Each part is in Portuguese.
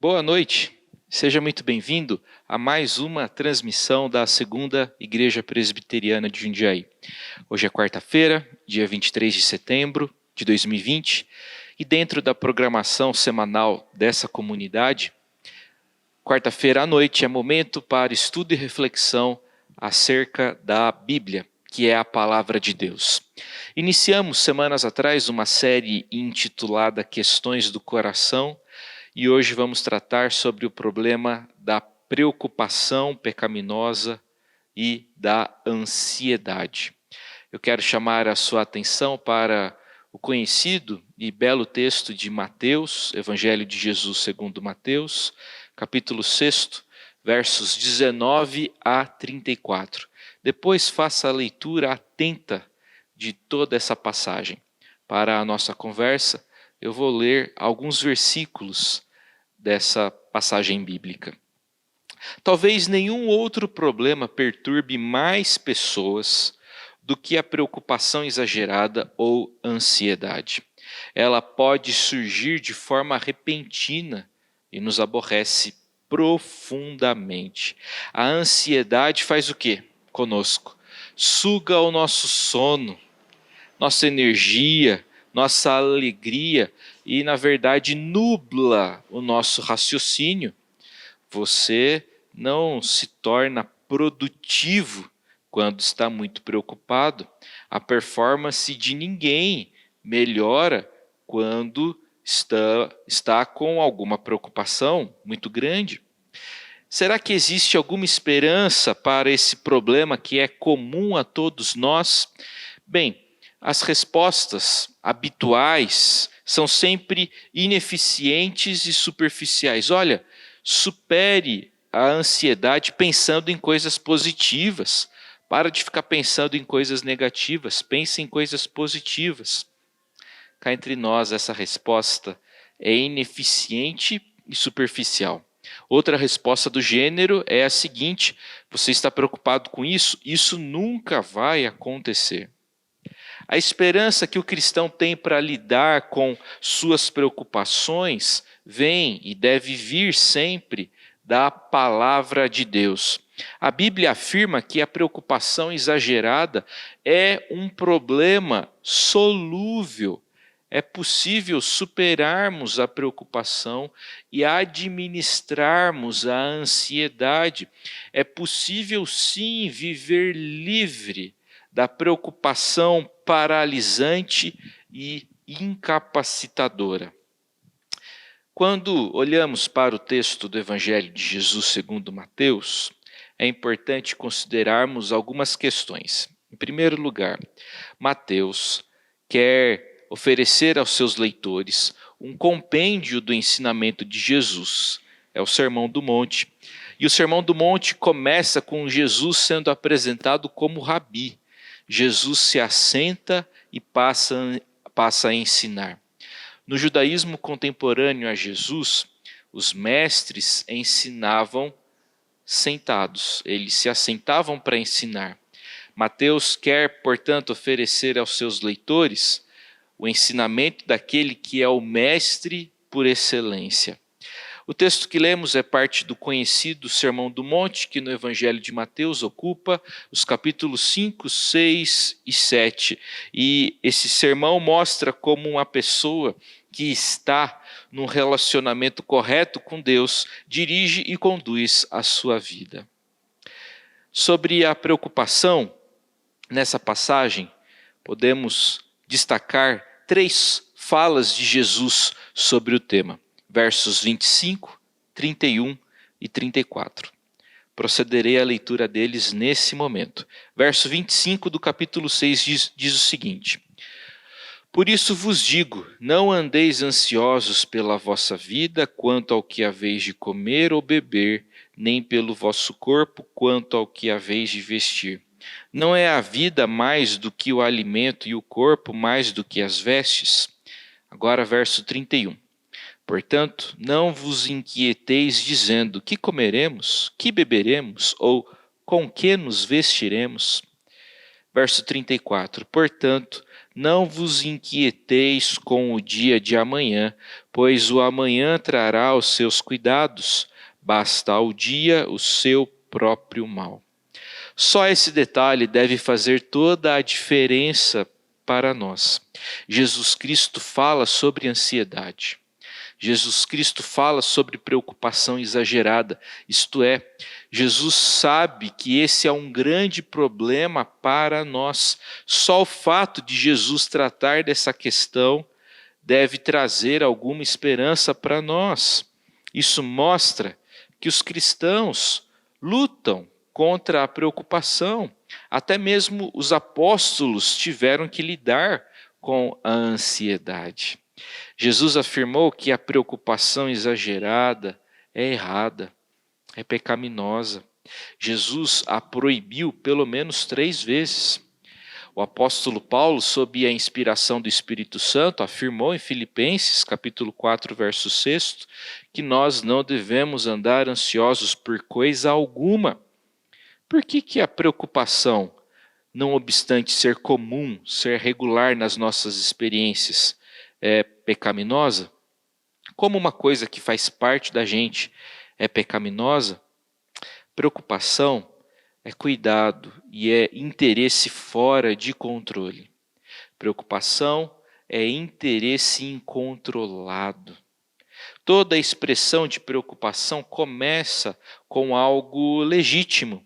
Boa noite, seja muito bem-vindo a mais uma transmissão da Segunda Igreja Presbiteriana de Jundiaí. Hoje é quarta-feira, dia 23 de setembro de 2020, e dentro da programação semanal dessa comunidade, quarta-feira à noite é momento para estudo e reflexão acerca da Bíblia, que é a Palavra de Deus. Iniciamos semanas atrás uma série intitulada Questões do Coração, e hoje vamos tratar sobre o problema da preocupação pecaminosa e da ansiedade. Eu quero chamar a sua atenção para o conhecido e belo texto de Mateus, Evangelho de Jesus segundo Mateus, capítulo 6, versos 19 a 34. Depois faça a leitura atenta de toda essa passagem. Para a nossa conversa, eu vou ler alguns versículos dessa passagem bíblica. Talvez nenhum outro problema perturbe mais pessoas do que a preocupação exagerada ou ansiedade. Ela pode surgir de forma repentina e nos aborrece profundamente. A ansiedade faz o quê conosco? Suga o nosso sono, nossa energia, nossa alegria e, na verdade, nubla o nosso raciocínio. Você não se torna produtivo quando está muito preocupado. A performance de ninguém melhora quando está com alguma preocupação muito grande. Será que existe alguma esperança para esse problema que é comum a todos nós? Bem, as respostas habituais são sempre ineficientes e superficiais. Olha, supere a ansiedade pensando em coisas positivas. Para de ficar pensando em coisas negativas, pense em coisas positivas. Cá entre nós, essa resposta é ineficiente e superficial. Outra resposta do gênero é a seguinte: você está preocupado com isso? Isso nunca vai acontecer. A esperança que o cristão tem para lidar com suas preocupações vem e deve vir sempre da palavra de Deus. A Bíblia afirma que a preocupação exagerada é um problema solúvel. É possível superarmos a preocupação e administrarmos a ansiedade. É possível sim viver livre da preocupação paralisante e incapacitadora. Quando olhamos para o texto do Evangelho de Jesus segundo Mateus, é importante considerarmos algumas questões. Em primeiro lugar, Mateus quer oferecer aos seus leitores um compêndio do ensinamento de Jesus. É o Sermão do Monte. E o Sermão do Monte começa com Jesus sendo apresentado como rabi. Jesus se assenta e passa a ensinar. No judaísmo contemporâneo a Jesus, os mestres ensinavam sentados, eles se assentavam para ensinar. Mateus quer, portanto, oferecer aos seus leitores o ensinamento daquele que é o mestre por excelência. O texto que lemos é parte do conhecido Sermão do Monte, que no Evangelho de Mateus ocupa os capítulos 5, 6 e 7. E esse sermão mostra como uma pessoa que está num relacionamento correto com Deus dirige e conduz a sua vida. Sobre a preocupação, nessa passagem, podemos destacar 3 falas de Jesus sobre o tema. Versos 25, 31 e 34. Procederei à leitura deles nesse momento. Verso 25 do capítulo 6 diz o seguinte: Por isso vos digo, não andeis ansiosos pela vossa vida, quanto ao que haveis de comer ou beber, nem pelo vosso corpo, quanto ao que haveis de vestir. Não é a vida mais do que o alimento e o corpo mais do que as vestes? Agora verso 31. Portanto, não vos inquieteis dizendo: que comeremos, que beberemos, ou com que nos vestiremos? Verso 34. Portanto, não vos inquieteis com o dia de amanhã, pois o amanhã trará os seus cuidados, basta ao dia o seu próprio mal. Só esse detalhe deve fazer toda a diferença para nós. Jesus Cristo fala sobre ansiedade. Jesus Cristo fala sobre preocupação exagerada, isto é, Jesus sabe que esse é um grande problema para nós. Só o fato de Jesus tratar dessa questão deve trazer alguma esperança para nós. Isso mostra que os cristãos lutam contra a preocupação. Até mesmo os apóstolos tiveram que lidar com a ansiedade. Jesus afirmou que a preocupação exagerada é errada, é pecaminosa. Jesus a proibiu pelo menos 3 vezes. O apóstolo Paulo, sob a inspiração do Espírito Santo, afirmou em Filipenses, capítulo 4, verso 6, que nós não devemos andar ansiosos por coisa alguma. Por que a preocupação, não obstante ser comum, ser regular nas nossas experiências, é pecaminosa? Como uma coisa que faz parte da gente é pecaminosa, preocupação é cuidado e é interesse fora de controle. Preocupação é interesse incontrolado. Toda expressão de preocupação começa com algo legítimo,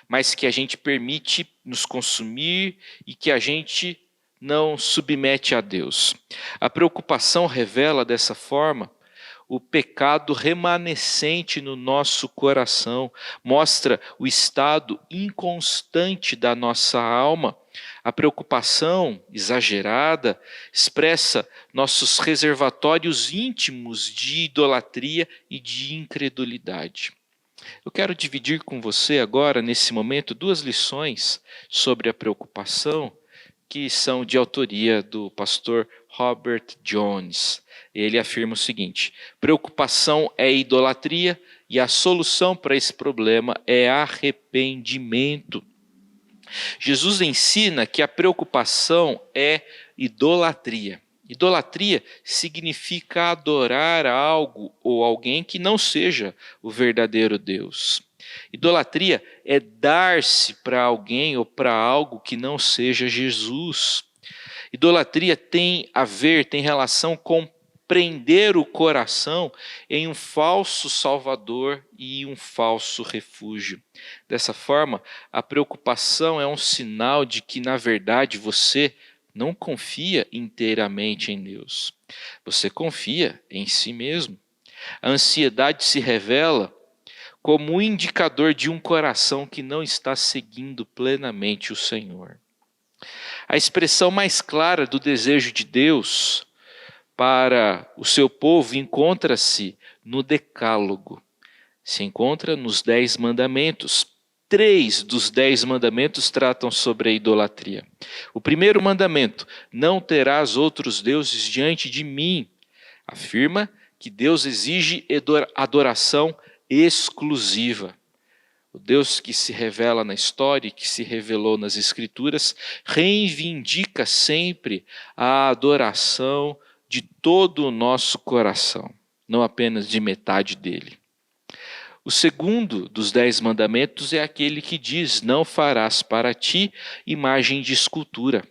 mas que a gente permite nos consumir e que a gente não submete a Deus. A preocupação revela dessa forma o pecado remanescente no nosso coração, mostra o estado inconstante da nossa alma. A preocupação exagerada expressa nossos reservatórios íntimos de idolatria e de incredulidade. Eu quero dividir com você agora, nesse momento, 2 lições sobre a preocupação, que são de autoria do pastor Robert Jones. Ele afirma o seguinte: preocupação é idolatria e a solução para esse problema é arrependimento. Jesus ensina que a preocupação é idolatria. Idolatria significa adorar algo ou alguém que não seja o verdadeiro Deus. Idolatria é dar-se para alguém ou para algo que não seja Jesus. Idolatria tem relação com prender o coração em um falso salvador e um falso refúgio. Dessa forma, a preocupação é um sinal de que, na verdade, você não confia inteiramente em Deus. Você confia em si mesmo. A ansiedade se revela como um indicador de um coração que não está seguindo plenamente o Senhor. A expressão mais clara do desejo de Deus para o seu povo encontra-se no Decálogo. Se encontra nos 10 mandamentos. 3 dos 10 mandamentos tratam sobre a idolatria. O primeiro mandamento, não terás outros deuses diante de mim, afirma que Deus exige adoração exclusiva. O Deus que se revela na história e que se revelou nas Escrituras reivindica sempre a adoração de todo o nosso coração, não apenas de metade dele. O segundo dos 10 mandamentos é aquele que diz: não farás para ti imagem de escultura.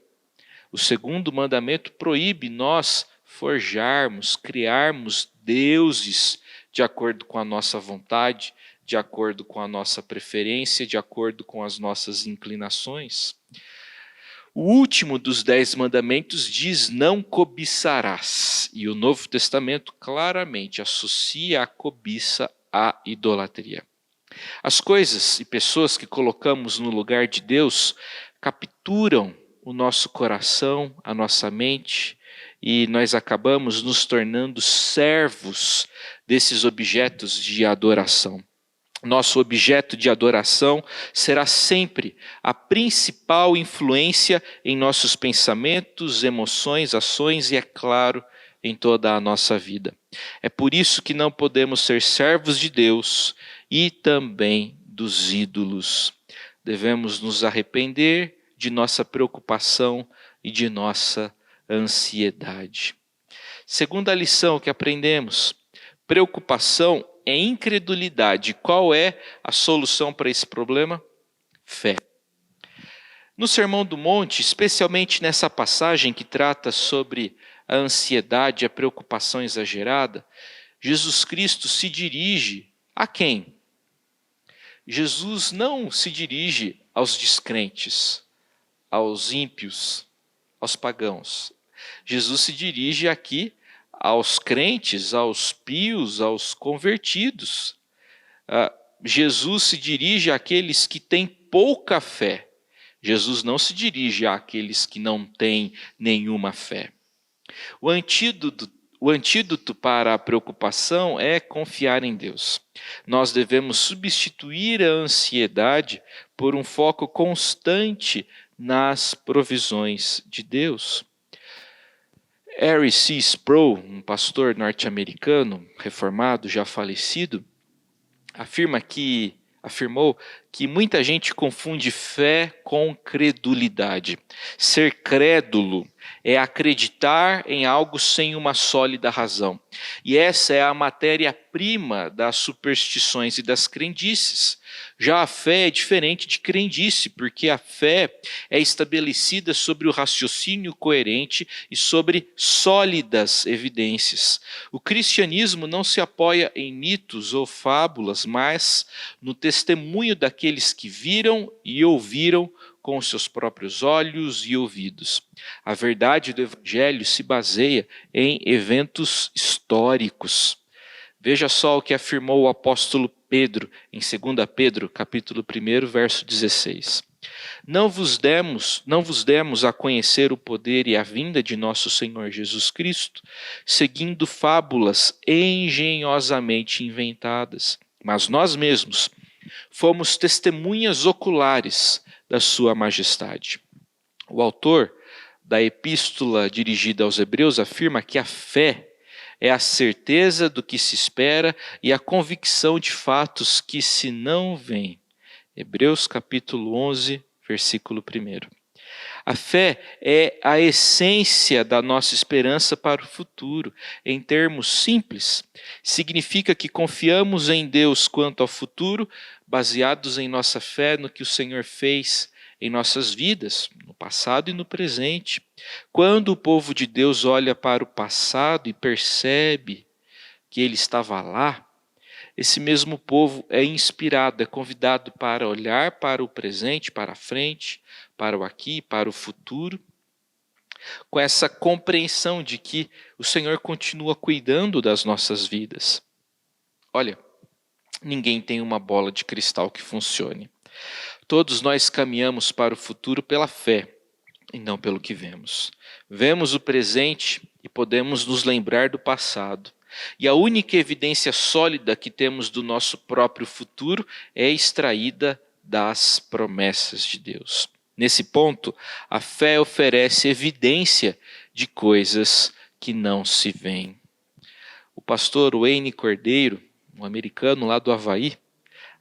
O segundo mandamento proíbe nós forjarmos, criarmos deuses de acordo com a nossa vontade, de acordo com a nossa preferência, de acordo com as nossas inclinações. O último dos 10 mandamentos diz: não cobiçarás. E o Novo Testamento claramente associa a cobiça à idolatria. As coisas e pessoas que colocamos no lugar de Deus capturam o nosso coração, a nossa mente, e nós acabamos nos tornando servos desses objetos de adoração. Nosso objeto de adoração será sempre a principal influência em nossos pensamentos, emoções, ações e, é claro, em toda a nossa vida. É por isso que não podemos ser servos de Deus e também dos ídolos. Devemos nos arrepender, de nossa preocupação e de nossa ansiedade. Segunda lição que aprendemos: preocupação é incredulidade. Qual é a solução para esse problema? Fé. No Sermão do Monte, especialmente nessa passagem que trata sobre a ansiedade, a preocupação exagerada, Jesus Cristo se dirige a quem? Jesus não se dirige aos descrentes, aos ímpios, aos pagãos. Jesus se dirige aqui aos crentes, aos pios, aos convertidos. Jesus se dirige àqueles que têm pouca fé. Jesus não se dirige àqueles que não têm nenhuma fé. O antídoto para a preocupação é confiar em Deus. Nós devemos substituir a ansiedade por um foco constante nas provisões de Deus. R. C. Sproul, um pastor norte-americano reformado, já falecido, afirmou que muita gente confunde fé com credulidade. Ser crédulo é acreditar em algo sem uma sólida razão. E essa é a matéria-prima das superstições e das crendices. Já a fé é diferente de crendice, porque a fé é estabelecida sobre o raciocínio coerente e sobre sólidas evidências. O cristianismo não se apoia em mitos ou fábulas, mas no testemunho daqueles que viram e ouviram com seus próprios olhos e ouvidos. A verdade do Evangelho se baseia em eventos históricos. Veja só o que afirmou o apóstolo Pedro em 2 Pedro, capítulo 1, verso 16. Não vos demos a conhecer o poder e a vinda de nosso Senhor Jesus Cristo, seguindo fábulas engenhosamente inventadas, mas nós mesmos fomos testemunhas oculares da sua majestade. O autor da epístola dirigida aos Hebreus afirma que a fé é a certeza do que se espera e a convicção de fatos que se não veem. Hebreus capítulo 11, versículo 1. A fé é a essência da nossa esperança para o futuro. Em termos simples, significa que confiamos em Deus quanto ao futuro, baseados em nossa fé no que o Senhor fez em nossas vidas, no passado e no presente. Quando o povo de Deus olha para o passado e percebe que ele estava lá, esse mesmo povo é inspirado, é convidado para olhar para o presente, para a frente, para o aqui, para o futuro, com essa compreensão de que o Senhor continua cuidando das nossas vidas. Olha, ninguém tem uma bola de cristal que funcione. Todos nós caminhamos para o futuro pela fé e não pelo que vemos. Vemos o presente e podemos nos lembrar do passado. E a única evidência sólida que temos do nosso próprio futuro é extraída das promessas de Deus. Nesse ponto, a fé oferece evidência de coisas que não se veem. O pastor Wayne Cordeiro, um americano lá do Havaí,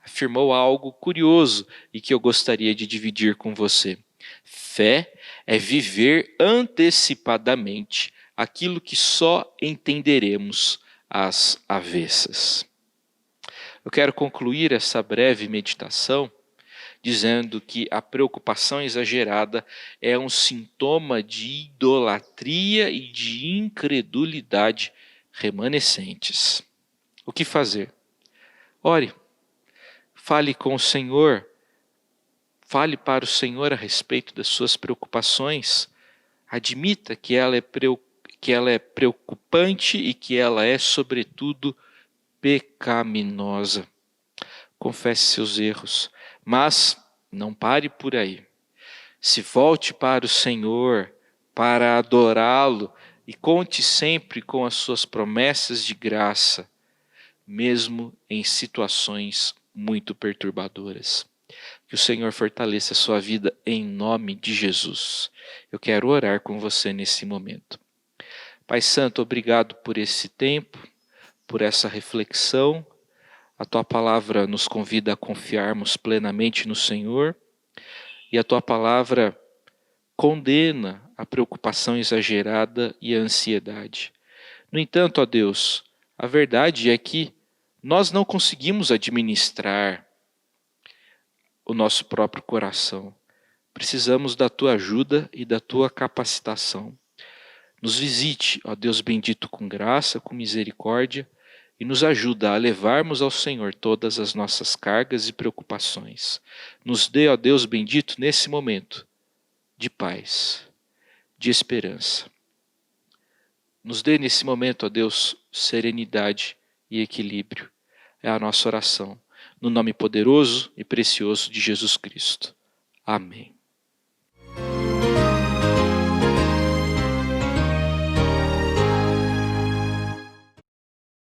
afirmou algo curioso e que eu gostaria de dividir com você. Fé é viver antecipadamente aquilo que só entenderemos às avessas. Eu quero concluir essa breve meditação dizendo que a preocupação exagerada é um sintoma de idolatria e de incredulidade remanescentes. O que fazer? Ore, fale com o Senhor, fale para o Senhor a respeito das suas preocupações, admita que ela é preocupante e que ela é, sobretudo, pecaminosa. Confesse seus erros, mas não pare por aí. Se volte para o Senhor, para adorá-lo e conte sempre com as suas promessas de graça, mesmo em situações muito perturbadoras. Que o Senhor fortaleça a sua vida em nome de Jesus. Eu quero orar com você nesse momento. Pai Santo, obrigado por esse tempo, por essa reflexão. A Tua palavra nos convida a confiarmos plenamente no Senhor e a Tua palavra condena a preocupação exagerada e a ansiedade. No entanto, ó Deus, a verdade é que nós não conseguimos administrar o nosso próprio coração. Precisamos da tua ajuda e da tua capacitação. Nos visite, ó Deus bendito, com graça, com misericórdia, e nos ajuda a levarmos ao Senhor todas as nossas cargas e preocupações. Nos dê, ó Deus bendito, nesse momento de paz, de esperança. Nos dê nesse momento, ó Deus, serenidade e equilíbrio. É a nossa oração, no nome poderoso e precioso de Jesus Cristo. Amém.